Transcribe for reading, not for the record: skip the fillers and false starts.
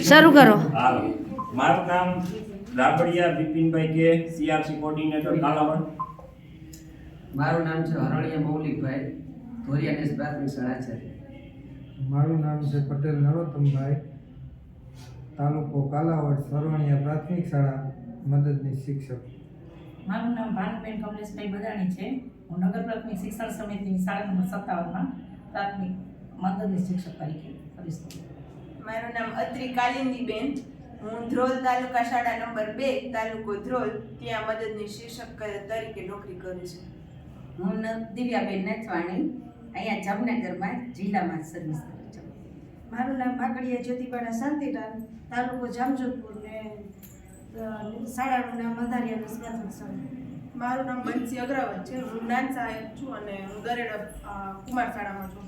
શરૂ કરો. હાલો, મારું નામ રાબડિયા બિપિનભાઈ કે, સીઆરસી કોર્ડિનેટર કાલાવડ. મારું નામ છે હરણિયા મૌલિકભાઈ, ધોરિયાનેસ પ્રાથમિક શાળા છે. મારું નામ છે પટેલ નરોત્તમભાઈ, તાલુકો કાલાવડ, સરવણિયા પ્રાથમિક શાળા, મદદનીશ શિક્ષક. મારું નામ ભાનુબેન કમલેશભાઈ બદાણી છે. હું નગર પ્રાથમિક શિક્ષણ સમિતિની શાળા નંબર 57માં પ્રાથમિક મદદનીશ શિક્ષક તરીકે ફરીશ. મારું નામ અત્રી કાલિંદીબેન, હું ધ્રોલ તાલુકા શાળા નંબર 2 તાલુકો ધ્રોલ ત્યાં મદદનીશ શિક્ષક તરીકે નોકરી કરું છું. હું દિવ્યાબેન નથવાણી, અહીંયા જામનગરમાં જિલ્લામાં સર્વિસ કરું છું. મારું નામ ભાકડિયા જ્યોતિબાળા શાંતિલાલ, તાલુકો જામજોધપુર ને શાળાનું નામ અંધારિયા પ્રાથમિક શાળા. મારું નામ બંસી અગ્રવાલ છે. હું જ્ઞાન સહાયક છું અને હું દરેડા કુમાર શાળામાં છું.